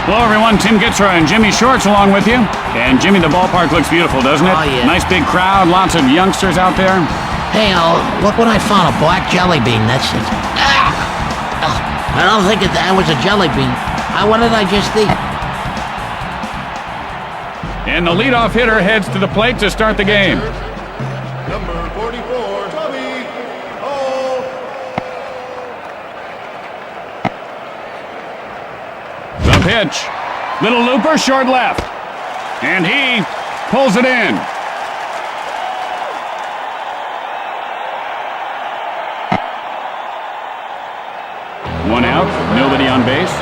Hello, everyone. Tim Gitzra and Jimmy Shorts along with you. And, Jimmy, the ballpark looks beautiful, doesn't it? Oh, yeah. Nice big crowd, lots of youngsters out there. Hey, look what I found, a black jelly bean. That's it. I don't think that was a jelly bean. What did I just eat? And the leadoff hitter heads to the plate to start the game. Number 44, Tommy Hall. The pitch. Little looper, short left. And he pulls it in. One out, nobody on base.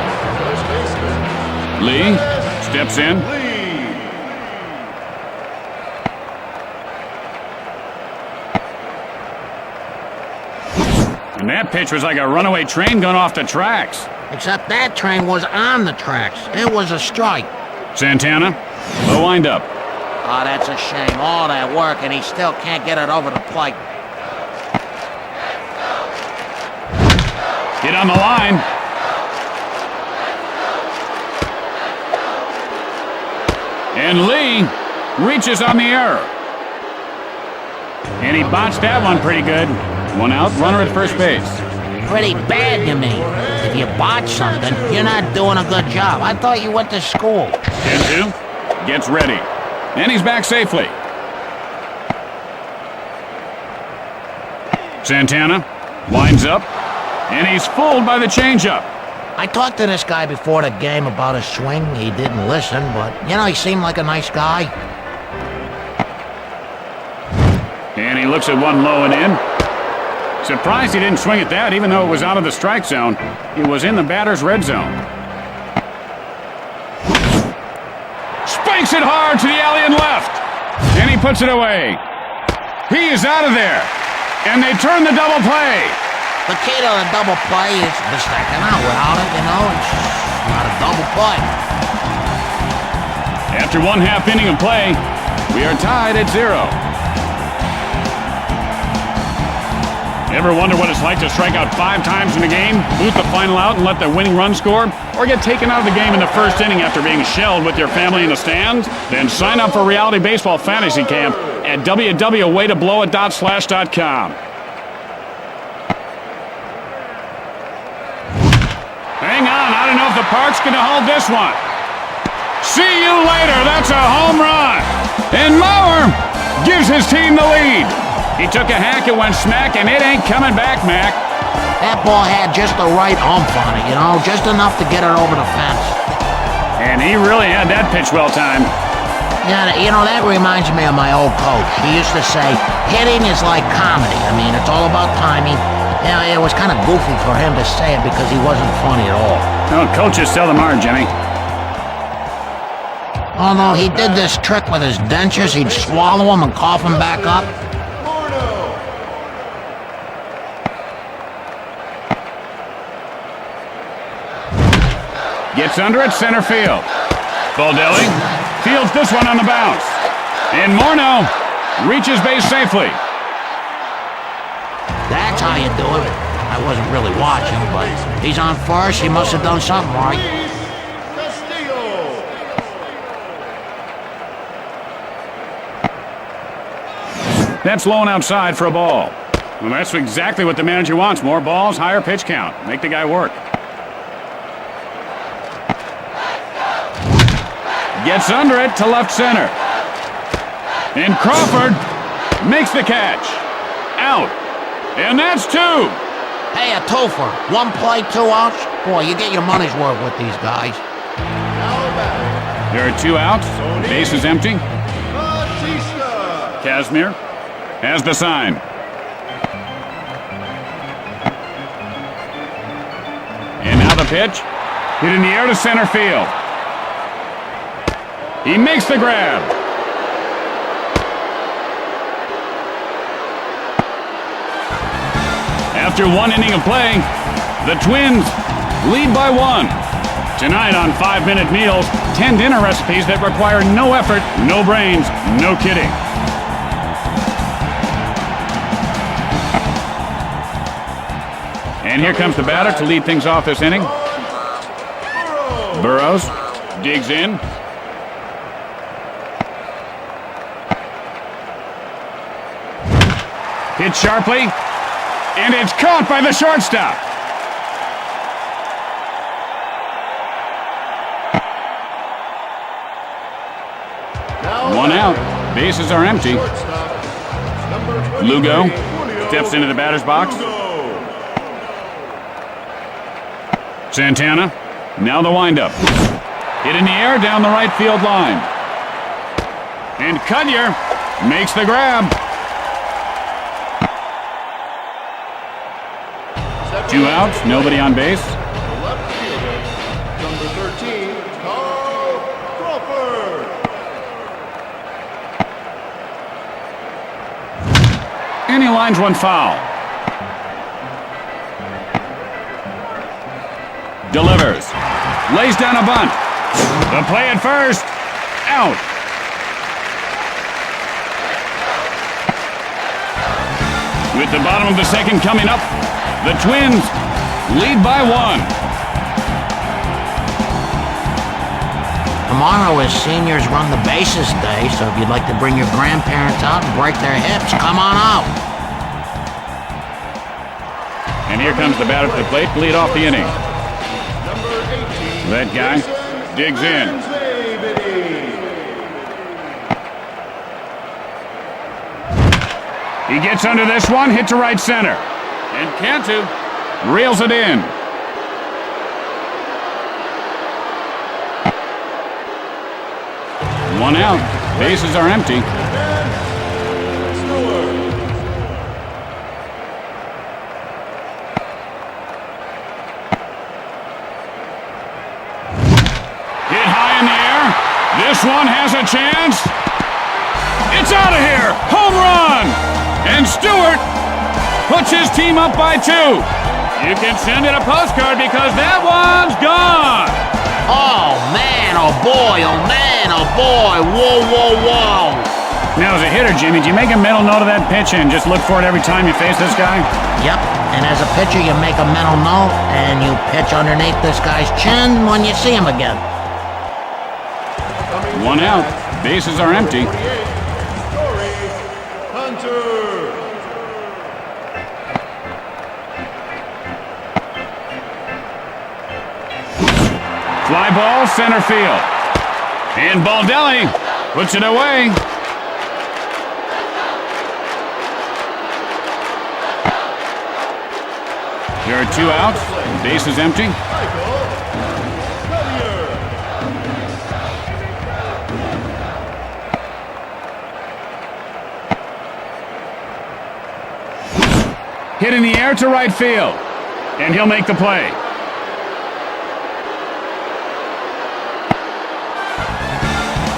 Lee steps in. And that pitch was like a runaway train going off the tracks. Except that train was on the tracks. It was a strike. Santana, the windup. Oh, that's a shame. All that work, and he still can't get it over the plate. Hit on the line. And Lee reaches on the error. And he botched that one pretty good. One out, runner at first base. Pretty bad, you mean? If you botch something, you're not doing a good job. I thought you went to school. 10-2, gets ready. And he's back safely. Santana winds up, and he's fooled by the changeup. I talked to this guy before the game about his swing. He didn't listen, but, he seemed like a nice guy. And he looks at one low and in. Surprised he didn't swing at that, even though it was out of the strike zone. He was in the batter's red zone. Spikes it hard to the alley and left. And he puts it away. He is out of there. And they turn the double play. The key to the double play is the second out. Without it, it's not a double play. After one half inning of play, we are tied at 0. Ever wonder what it's like to strike out 5 times in a game, boot the final out and let the winning run score, or get taken out of the game in the first inning after being shelled with your family in the stands? Then sign up for Reality Baseball Fantasy Camp at www.waytoblowit.slash.com. Hang on, I don't know if the park's going to hold this one. See you later, that's a home run. And Mauer gives his team the lead. He took a hack, it went smack, and it ain't coming back, Mac. That ball had just the right oomph on it, just enough to get it over the fence. And he really had that pitch well timed. Yeah, that reminds me of my old coach. He used to say, hitting is like comedy. It's all about timing. It was kind of goofy for him to say it because he wasn't funny at all. No, coaches seldom are, Jimmy. Although he did this trick with his dentures, he'd swallow them and cough them back up. Gets under at center field. Baldelli fields this one on the bounce. And Morneau reaches base safely. That's how you do it. I wasn't really watching, but he's on first. He must have done something right. That's low and outside for a ball. Well, that's exactly what the manager wants. More balls, higher pitch count. Make the guy work. Gets under it to left center. And Crawford makes the catch. Out. And that's 2. Hey, a twofer. 1 play, 2 outs. Boy, you get your money's worth with these guys. There are 2 outs. Base is empty. Kazmir has the sign. And now the pitch. Hit in the air to center field. He makes the grab. After 1 inning of play, the Twins lead by 1. Tonight on 5-Minute Meals, 10 dinner recipes that require no effort, no brains, no kidding. And here comes the batter to lead things off this inning. Burrows digs in. Hit sharply, and it's caught by the shortstop. One out. Bases are empty. Lugo steps into the batter's box. Santana, now the windup. Hit in the air down the right field line. And Cudyer makes the grab. 2 outs, nobody on base. Left fielder, number 13, Carl Crawford. And he lines one foul. Delivers. Lays down a bunt. The play at first. Out. With the bottom of the second coming up, the Twins lead by 1. Tomorrow is Seniors Run the Bases Day, so if you'd like to bring your grandparents out and break their hips, come on out. And here comes the batter to the plate to lead off the inning. That guy digs in. He gets under this one, hit to right center. And Cantu reels it in. One out. Bases are empty. Hit high in the air. This one has a chance. It's out of here. Home run. And Stewart puts his team up by 2. You can send it a postcard because that one's gone. Oh, man, oh, boy, oh, man, oh, boy. Whoa, whoa, whoa. Now, as a hitter, Jimmy, do you make a mental note of that pitch and just look for it every time you face this guy? Yep, and as a pitcher, you make a mental note and you pitch underneath this guy's chin when you see him again. 1 out. Bases are empty. Fly ball, center field. And Baldelli puts it away. There are 2 outs. Base is empty. Hit in the air to right field. And he'll make the play.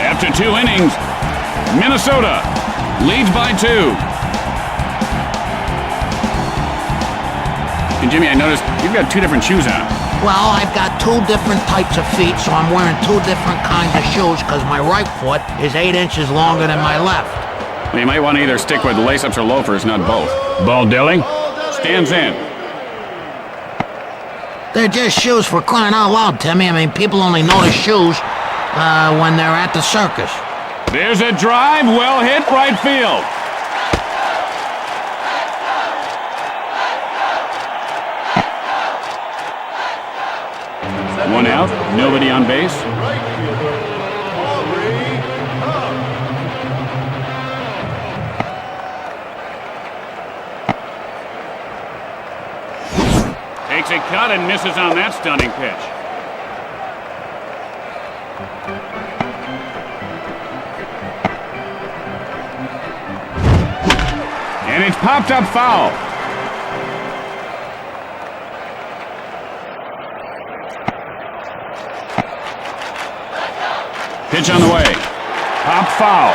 After 2 innings, Minnesota leads by 2. And Jimmy, I noticed you've got 2 different shoes on. Well, I've got 2 different types of feet, so I'm wearing 2 different kinds of shoes because my right foot is 8 inches longer than my left. Well, you might want to either stick with lace-ups or loafers, not both. Baldelli stands in. They're just shoes for crying out loud, Timmy. I mean, people only notice shoes when they're at the circus. There's a drive, well hit, right field. One out, nobody on base. Takes a cut and misses on that stunning pitch. And it's popped up foul. Pitch on the way. Pop foul.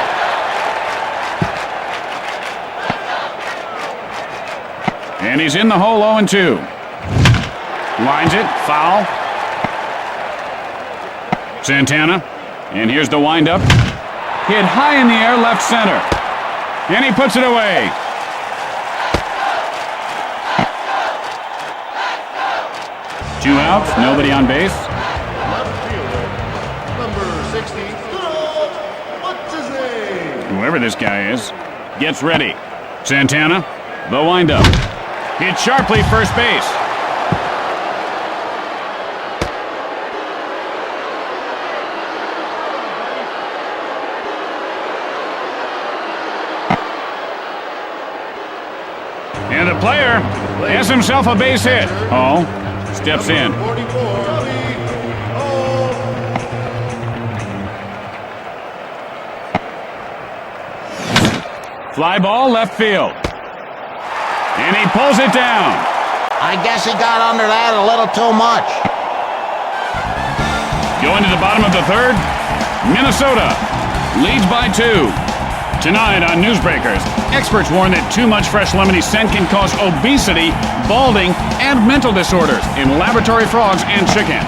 And he's in the hole 0-2. Lines it. Foul. Santana. And here's the windup. Hit high in the air, left center. And he puts it away. Two outs, nobody on base. Left fielder, 60, what's his name? Whoever this guy is, gets ready. Santana, the windup. Hit sharply first base. And the player has himself a base hit. Oh, steps in. 44, Fly ball left field. And he pulls it down. I guess he got under that a little too much. Going to the bottom of the third, Minnesota leads by 2. Tonight on Newsbreakers, experts warn that too much fresh lemony scent can cause obesity, balding, and mental disorders in laboratory frogs and chickens.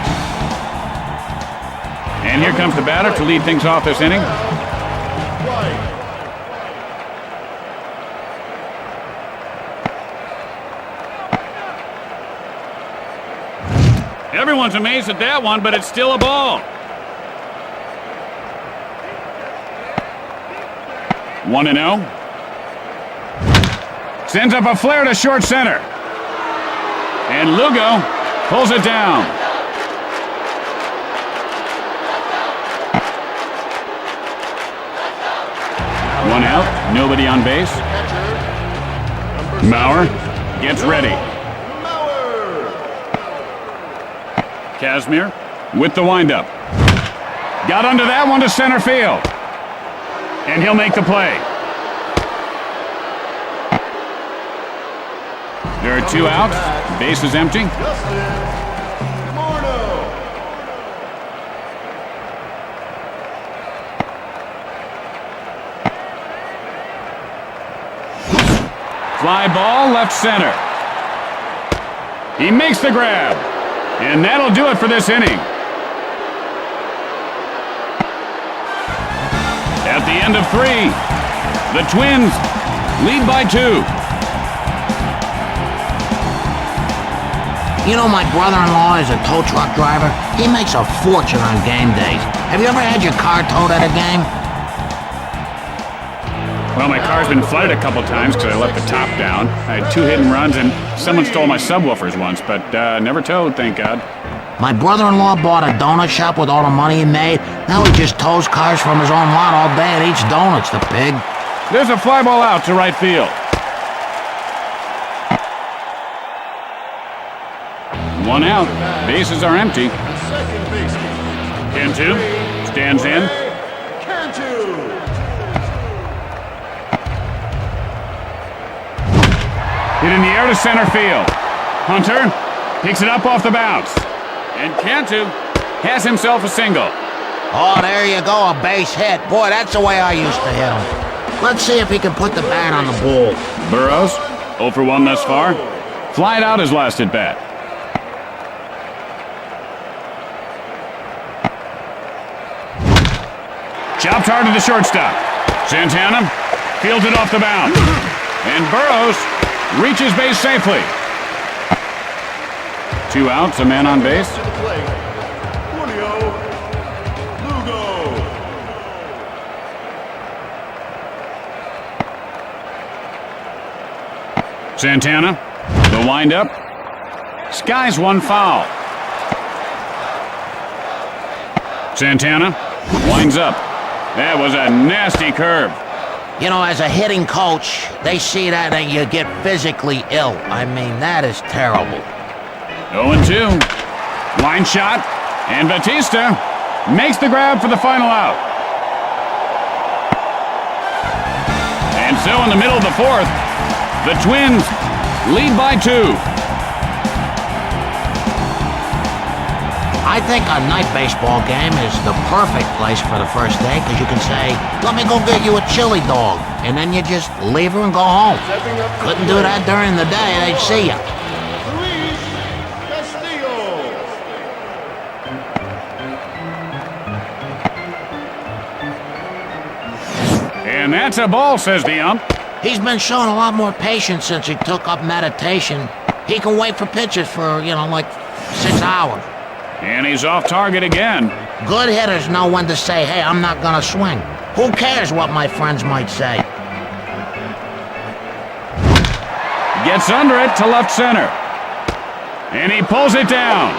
And here comes the batter to lead things off this inning. Everyone's amazed at that one, but it's still a ball. 1-0. Sends up a flare to short center. And Lugo pulls it down. One out, nobody on base. Mauer gets ready. Kazmir with the windup. Got under that one to center field. And he'll make the play. There are 2 outs. Base is empty. Fly ball left center. He makes the grab. And that'll do it for this inning. At the end of 3, the Twins lead by 2. You know, my brother-in-law is a tow truck driver. He makes a fortune on game days. Have you ever had your car towed at a game? Well, my car's been flooded a couple times because I left the top down. I had 2 hit and runs, and someone stole my subwoofers once, but never towed, thank God. My brother-in-law bought a donut shop with all the money he made. Now he just tows cars from his own lot all day and eats donuts, the pig. There's a fly ball out to right field. 1 out. Bases are empty. Cantu stands in. Hit in the air to center field. Hunter picks it up off the bounce. And Cantu has himself a single. Oh, there you go, a base hit. Boy, that's the way I used to hit him. Let's see if he can put the bat on the ball. Burrows, 0 for 1 thus far. Flied out his last at bat. Chopped hard to the shortstop. Santana fields it off the bounce. And Burrows reaches base safely. 2 outs, a man on base. Santana, the windup. Skies 1 foul. Santana winds up. That was a nasty curve. You know, as a hitting coach, they see that and you get physically ill. I mean, that is terrible. 0-2. Line shot. And Batista makes the grab for the final out. And so in the middle of the 4th, the Twins lead by 2. I think a night baseball game is the perfect place for the first day because you can say, let me go get you a chili dog, and then you just leave her and go home. Couldn't do that during the day, they'd see you. And that's a ball, says the ump. He's been showing a lot more patience since he took up meditation. He can wait for pitches for, like 6 hours. And he's off target again. Good hitters know when to say, hey, I'm not gonna swing. Who cares what my friends might say? Gets under it to left center. And he pulls it down.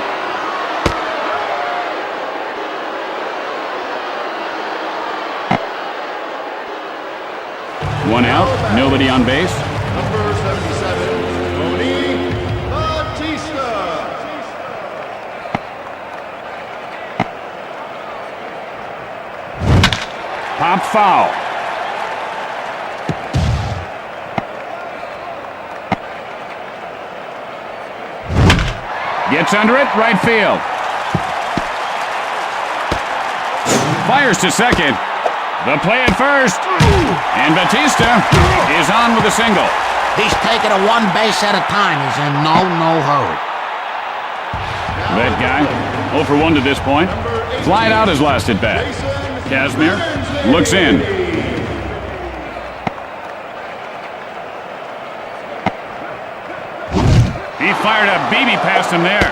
One out, nobody on base. Number 77, Tony Batista. Pop foul. Gets under it, right field. Fires to second. The play at first. And Batista is on with a single. He's taking it one base at a time. He's in no hurry. That guy, 0 for 1 to this point. Flied out his last at bat. Casimir looks in. He fired a BB past him there.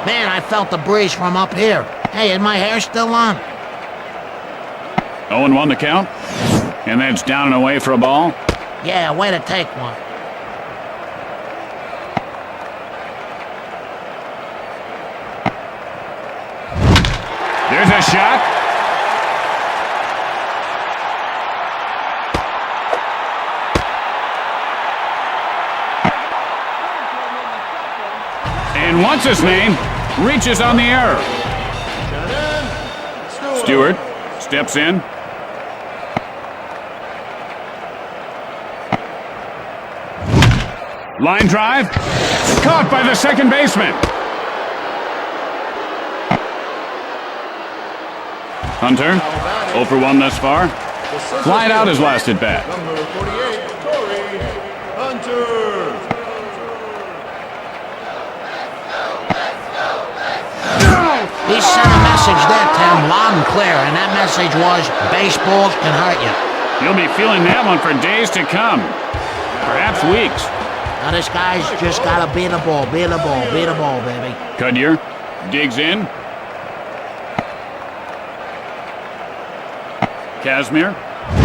Man, I felt the breeze from up here. Hey, is my hair still on? 0-1 the count. And that's down and away for a ball. Yeah, way to take one. There's a shot. And what's his name reaches on the error. Stewart steps in. Line drive. Caught by the second baseman. Hunter, 0 for 1 thus far. Flied out his last at bat. Number 48, Corey Hunter. He sent a message there, Tim, loud and clear, and that message was, baseballs can hurt you. You'll be feeling that one for days to come. Perhaps weeks. Now this guy's just gotta beat the ball, beat the ball, beat the ball, baby. Cudyer digs in. Casimir,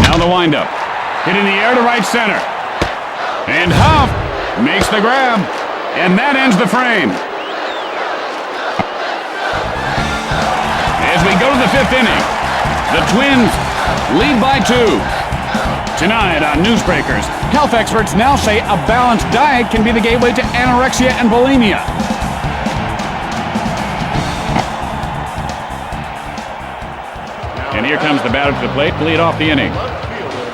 now the windup. Hit in the air to right center. And Huff makes the grab. And that ends the frame. As we go to the 5th inning, the Twins lead by 2. Tonight on Newsbreakers, health experts now say a balanced diet can be the gateway to anorexia and bulimia. And here comes the batter to the plate to lead off the inning. Left fielder,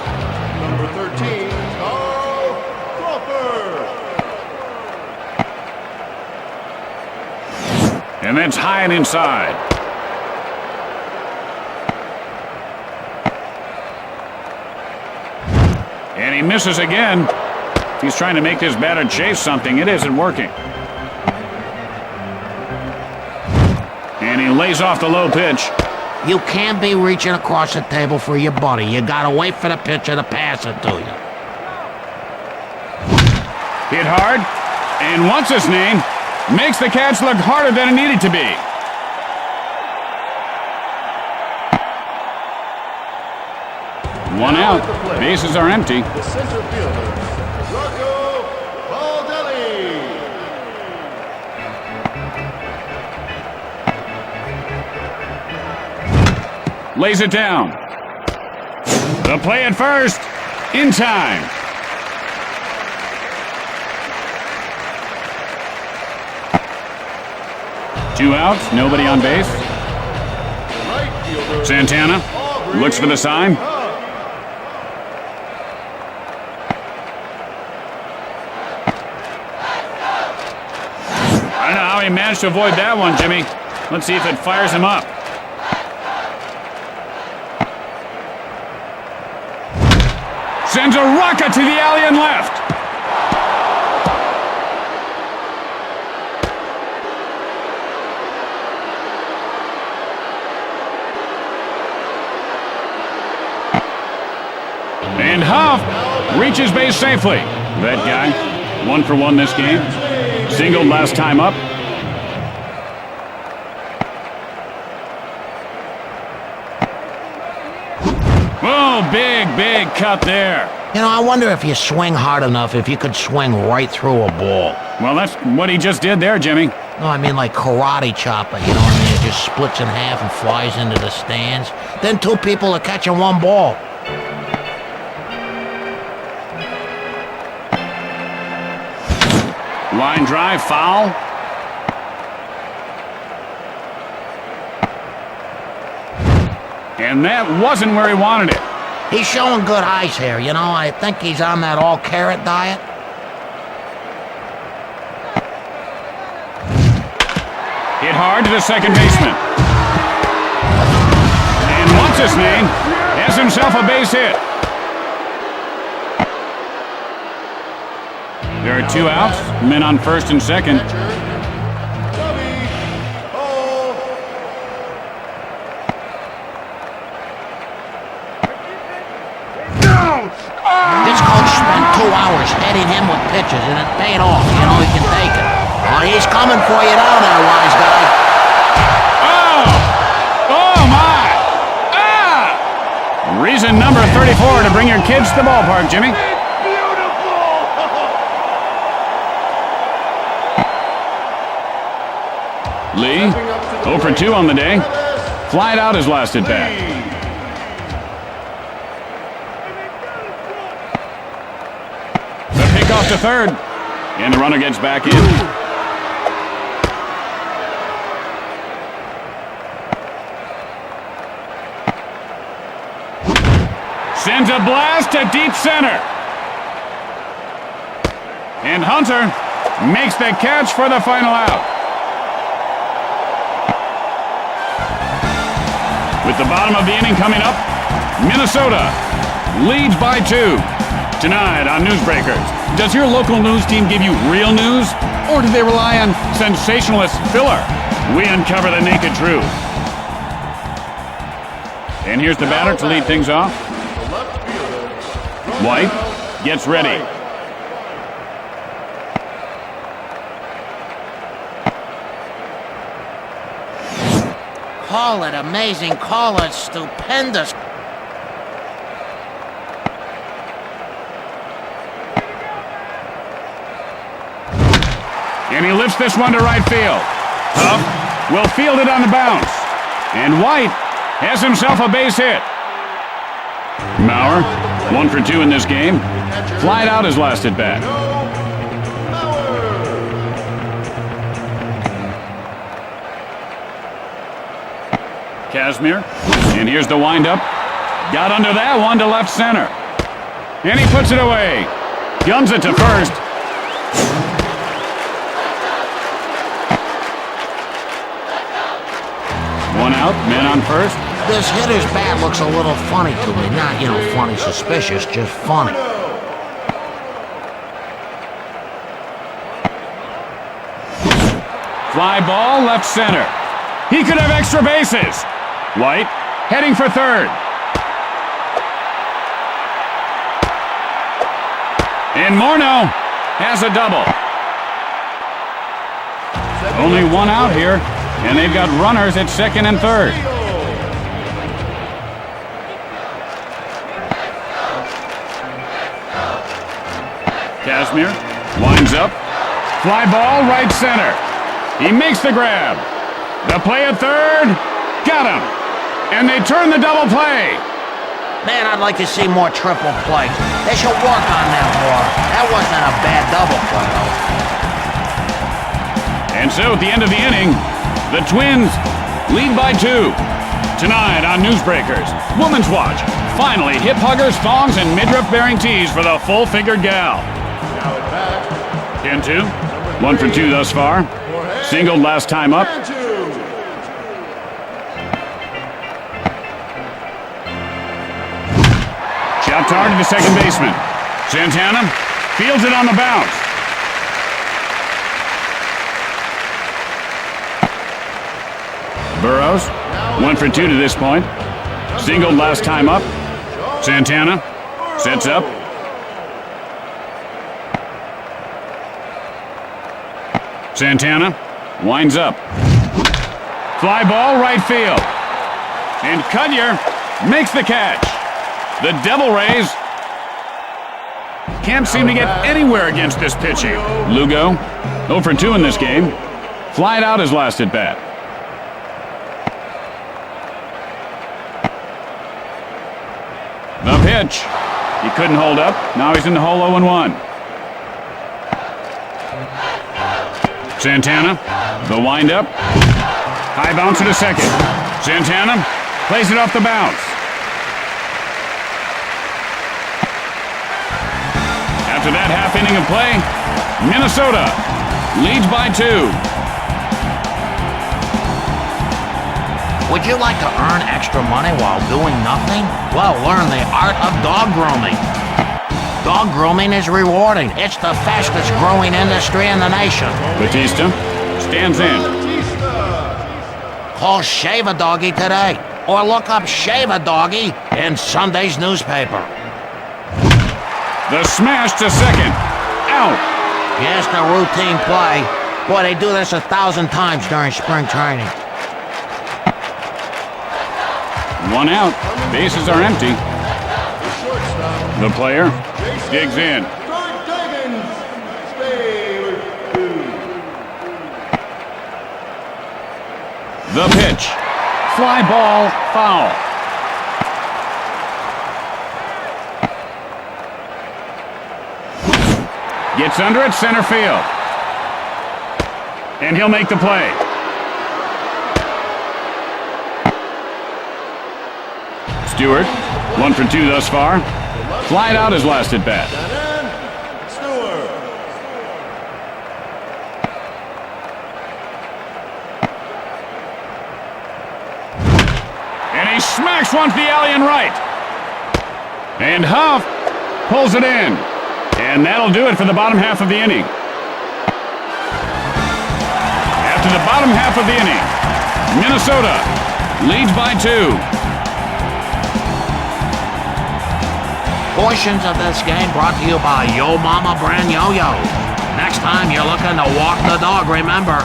number 13, Carl Crawford. And that's high and inside. And he misses again. He's trying to make this batter chase something. It isn't working. And he lays off the low pitch. You can't be reaching across the table for your buddy. You gotta wait for the pitcher to pass it to you. Hit hard. And what's his name makes the catch look harder than it needed to be. One out. Bases are empty. The center fielder, Rocco Baldelli. Lays it down. The play at first. In time. Two outs. Nobody on base. Right fielder, Santana looks for the sign. I don't know how he managed to avoid that one, Jimmy. Let's see if it fires him up. Sends a rocket to the alley and left. And Huff reaches base safely. That guy, 1 for 1 this game. Singled last time up. Oh, big cut there. You know, I wonder if you swing hard enough, if you could swing right through a ball. Well, that's what he just did there, Jimmy. No, I mean like karate chopper, you know what I mean? It just splits in half and flies into the stands. Then two people are catching one ball. Line drive, foul. And that wasn't where he wanted it. He's showing good eyes here, you know? I think he's on that all-carrot diet. Hit hard to the second baseman. And what's his name? Has himself a base hit. There are 2 outs, men on first and second. This coach spent 2 hours heading him with pitches, and it paid off. You know, he can take it. Oh, he's coming for you now, there, wise guy. Oh, my! Ah! Reason number 34 to bring your kids to the ballpark, Jimmy. Lee, 0 for 2 on the day. Flied out his last at bat. The pick off to third. And the runner gets back in. Sends a blast to deep center. And Hunter makes the catch for the final out. With the bottom of the inning coming up, Minnesota leads by 2. Tonight on Newsbreakers, does your local news team give you real news, or do they rely on sensationalist filler? We uncover the naked truth. And here's the batter to lead things off. White gets ready. Call it amazing, call it stupendous. And he lifts this one to right field. Huff will field it on the bounce. And White has himself a base hit. Mauer, 1 for 2 in this game. Flied out his last at bat. Kazmir, and here's the windup. Got under that one to left center. And he puts it away. Guns it to first. One out, man on first. This hitter's bat looks a little funny to me. Not, you know, funny suspicious, just funny. Fly ball, left center. He could have extra bases. White heading for third. And Morneau has a double. Only 1 out here, and they've got runners at second and third. Kazmir winds up. Fly ball, right center. He makes the grab. The play at third. Got him. And they turn the double play. Man, I'd like to see more triple plays. They should work on that more. That wasn't a bad double play, though. And so at the end of the inning, the Twins lead by 2. Tonight on Newsbreakers, Women's Watch. Finally, hip huggers, thongs, and midriff-bearing tees for the full-figured gal. 10-2. 1 for 2 thus far. Singled last time up. Chopped hard to the second baseman. Santana fields it on the bounce. Burrows, 1 for 2 to this point. Singled last time up. Santana sets up. Santana winds up. Fly ball right field. And Cudyer makes the catch. The Devil Rays can't seem to get anywhere against this pitching. Lugo, 0 for 2 in this game. Flied out his last at bat. The pitch. He couldn't hold up. Now he's in the hole 0-1. Santana, the windup. High bouncer to second. Santana plays it off the bounce. After that half inning of play, Minnesota leads by 2. Would you like to earn extra money while doing nothing? Well, learn the art of dog grooming. Dog grooming is rewarding. It's the fastest growing industry in the nation. Batista stands in. Call Shave a Doggy today, or look up Shave a Doggy in Sunday's newspaper. The smash to second. Out. Yes, the routine play. Boy, they do this 1,000 times during spring training. 1 out. Bases are empty. The player digs in. The pitch. Fly ball, foul. Gets under it, center field. And he'll make the play. Stewart, 1 for 2 thus far. Flied out his last at bat. And he smacks one to the alley and right. And Huff pulls it in. And that'll do it for the bottom half of the inning. After the bottom half of the inning, Minnesota leads by 2. Portions of this game brought to you by Yo Mama brand yo-yos. Next time you're looking to walk the dog, remember,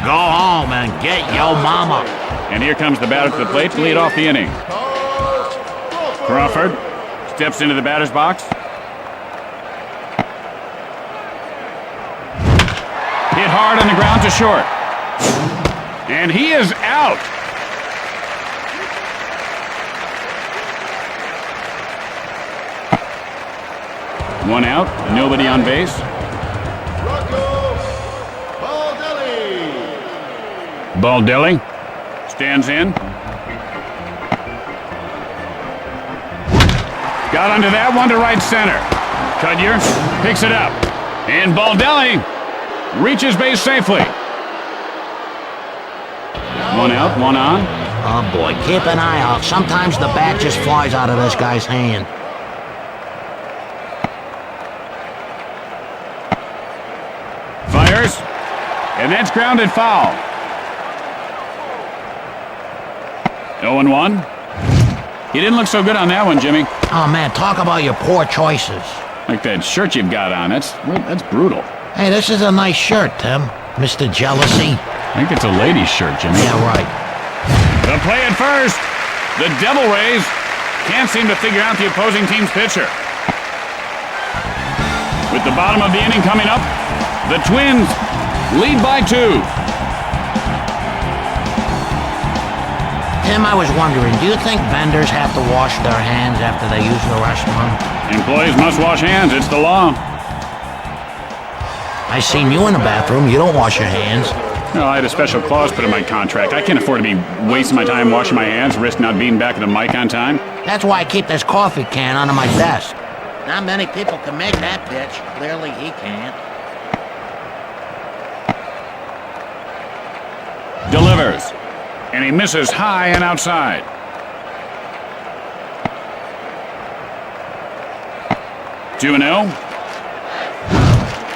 go home and get Yo Mama. And here comes the batter to the plate to lead off the inning. Crawford steps into the batter's box. Hit hard on the ground to short. And he is out. One out, nobody on base. Baldelli stands in. Got under that one to right center. Cudyer picks it up. And Baldelli reaches base safely. 1 out, 1 on. Oh boy, keep an eye out. Sometimes the bat just flies out of this guy's hand. Fires. And that's grounded foul. 0-1. He didn't look so good on that one, Jimmy. Oh man, talk about your poor choices. Like that shirt you've got on. That's brutal. Hey, this is a nice shirt, Tim. Mr. Jealousy. I think it's a lady's shirt, Jimmy. Yeah, right. The play at first. The Devil Rays can't seem to figure out the opposing team's pitcher. With the bottom of the inning coming up, the Twins lead by 2. Tim, I was wondering, do you think vendors have to wash their hands after they use the restroom? Employees must wash hands. It's the law. I seen you in the bathroom. You don't wash your hands. Well, I had a special clause put in my contract. I can't afford to be wasting my time washing my hands, risk not being back at the mic on time. That's why I keep this coffee can under my desk. Not many people can make that pitch. Clearly he can't. Delivers. And he misses high and outside. Two and 0.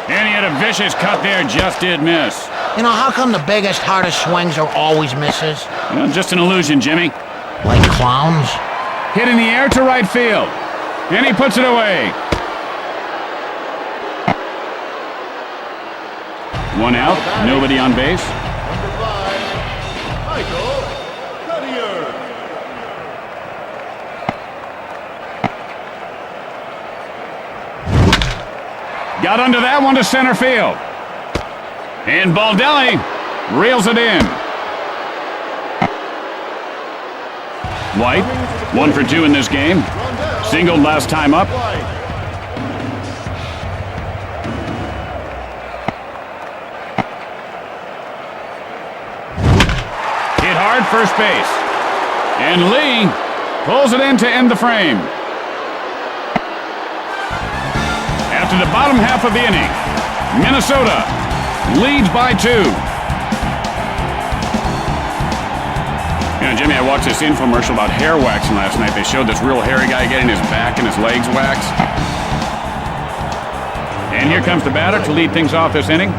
And he had a vicious cut there, just did miss. You know, how come the biggest, hardest swings are always misses? Well, just an illusion, Jimmy. Like clowns? Hit in the air to right field. And he puts it away. 1 out, nobody on base. Got under that one to center field. And Baldelli reels it in. White, 1 for 2 in this game. Singled last time up. Hit hard, first base. And Lee pulls it in to end the frame. After the bottom half of the inning, Minnesota leads by 2. You know, Jimmy, I watched this infomercial about hair waxing last night. They showed this real hairy guy getting his back and his legs waxed. And here comes the batter to lead things off this inning.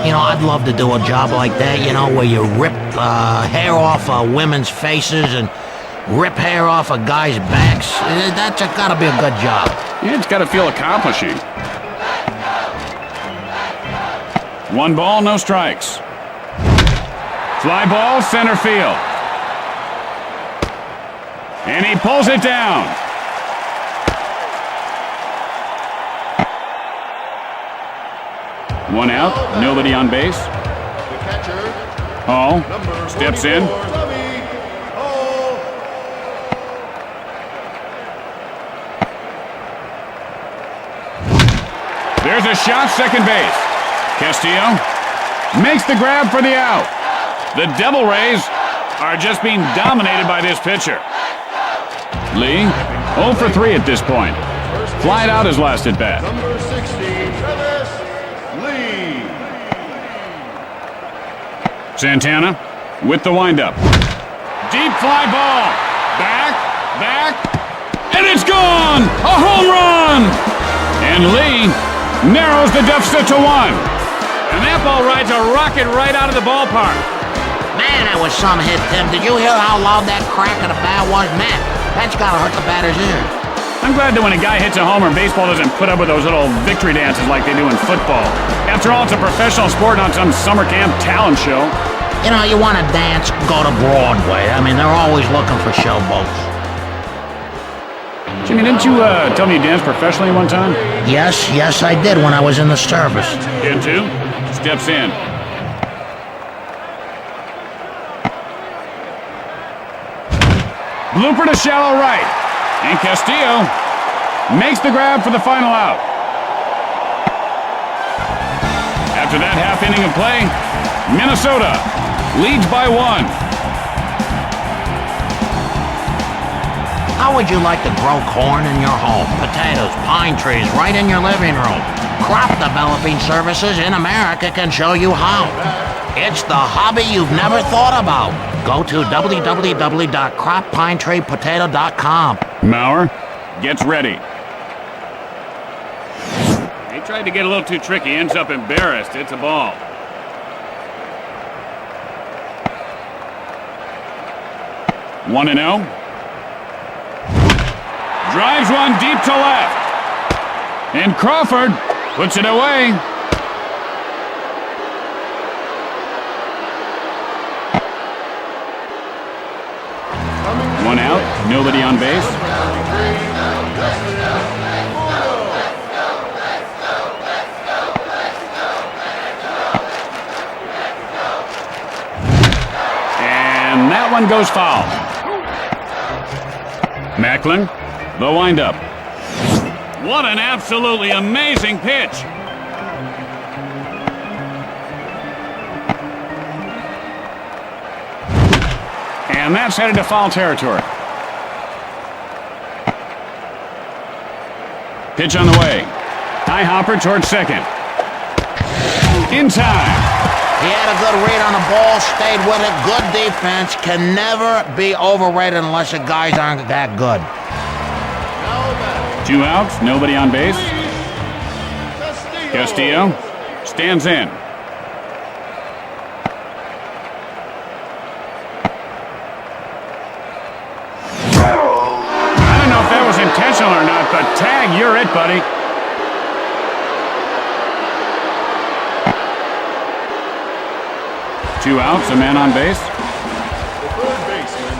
You know, I'd love to do a job like that, you know, where you rip hair off women's faces and rip hair off of guys' backs. That's gotta be a good job. Yeah, it's gotta feel accomplishing. 1 ball, no strikes. Fly ball, center field. And he pulls it down. One out, nobody on base. The catcher, Hall number steps in. 44, Tommy Hall. There's a shot, second base. Castillo makes the grab for the out. The Devil Rays are just being dominated by this pitcher. Lee, 0 for 3 at this point. Flied out his last at bat. Number 60, Travis Lee. Santana with the windup. Deep fly ball. Back, and it's gone! A home run! And Lee narrows the deficit to 1. And that ball rides a rocket right out of the ballpark. Man, that was some hit, Tim. Did you hear how loud that crack of the bat was? Man, that's gotta hurt the batter's ear. I'm glad that when a guy hits a homer, baseball doesn't put up with those little victory dances like they do in football. After all, it's a professional sport, not some summer camp talent show. You know, you want to dance, go to Broadway. I mean, they're always looking for showboats. Jimmy, didn't you tell me you danced professionally one time? Yes, I did when I was in the service. Into, steps in. Blooper to shallow right. And Castillo makes the grab for the final out. After that half inning of play, Minnesota leads by 1. How would you like to grow corn in your home? Potatoes, pine trees, right in your living room. Crop Developing Services in America can show you how. It's the hobby you've never thought about. Go to www.croppinetreepotato.com. Maurer gets ready. He tried to get a little too tricky, ends up embarrassed. It's a ball. One and 0. Drives one deep to left. And Crawford puts it away. One out, nobody on base. And that one goes foul. Macklin, the windup. What an absolutely amazing pitch. And that's headed to foul territory. Pitch on the way. High hopper towards second. In time. He had a good read on the ball, stayed with it, good defense. Can never be overrated unless the guys aren't that good. 2 outs, nobody on base. Castillo stands in. I don't know if that was intentional or not, but tag, you're it, buddy. Two outs, a man on base. The third baseman,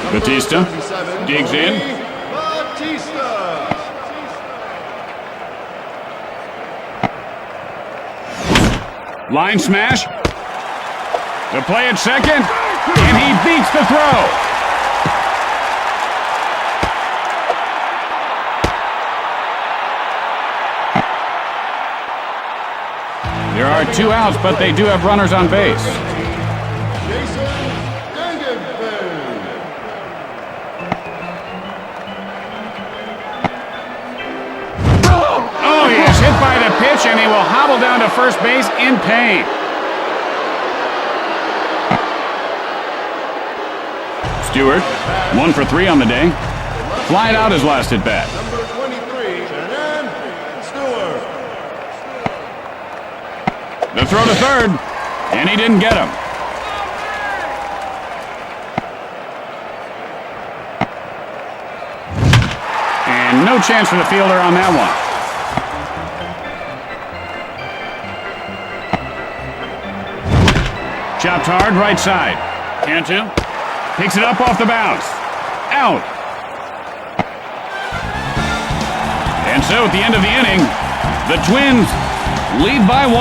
number Batista 77, digs in. Batista. Line smash. The play at second. And he beats the throw. There are 2 outs, but they do have runners on base. Oh, he is hit by the pitch, and he will hobble down to first base in pain. Stewart, 1 for 3 on the day. Flied out his last at bat. Number 23, Stewart. The throw to third, and he didn't get him. And no chance for the fielder on that one. Chopped hard, right side. Cantu picks it up off the bounce. Out. And so at the end of the inning, the Twins lead by 1.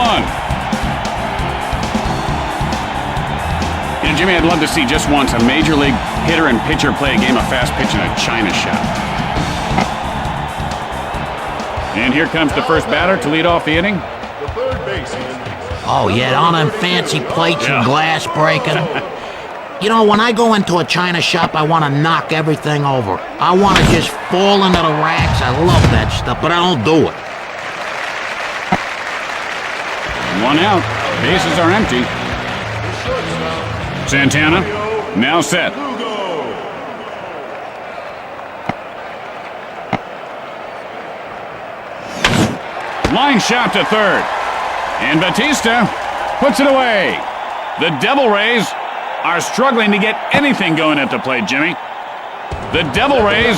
And Jimmy, I'd love to see just once a major league hitter and pitcher play a game of fast pitch in a China shop. And here comes the first batter to lead off the inning. The third baseman. Oh, yeah, on them fancy plates and glass breaking. You know, when I go into a China shop, I want to knock everything over. I want to just fall into the racks. I love that stuff, but I don't do it. 1 out. Bases are empty. Santana now set. Line shot to third. And Batista puts it away. The Devil Rays are struggling to get anything going at the plate, Jimmy. The Devil Rays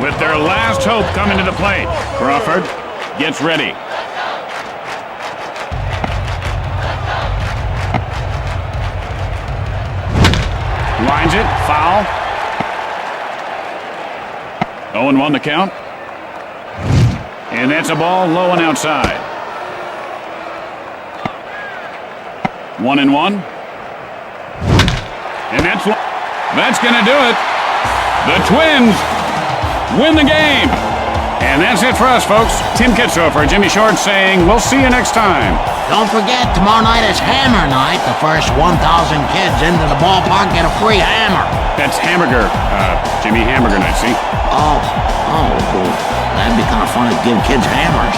with their last hope coming to the plate. Crawford gets ready. Lines it, foul. 0-1 the count. And that's a ball low and outside. 1-1. And that's going to do it. The Twins win the game. And that's it for us, folks. Tim Kitzrow for Jimmy Short saying we'll see you next time. Don't forget, tomorrow night is Hammer Night. The first 1,000 kids into the ballpark get a free hammer. That's hamburger, Jimmy, hamburger night, see? Oh, cool. That'd be kind of fun to give kids hammers.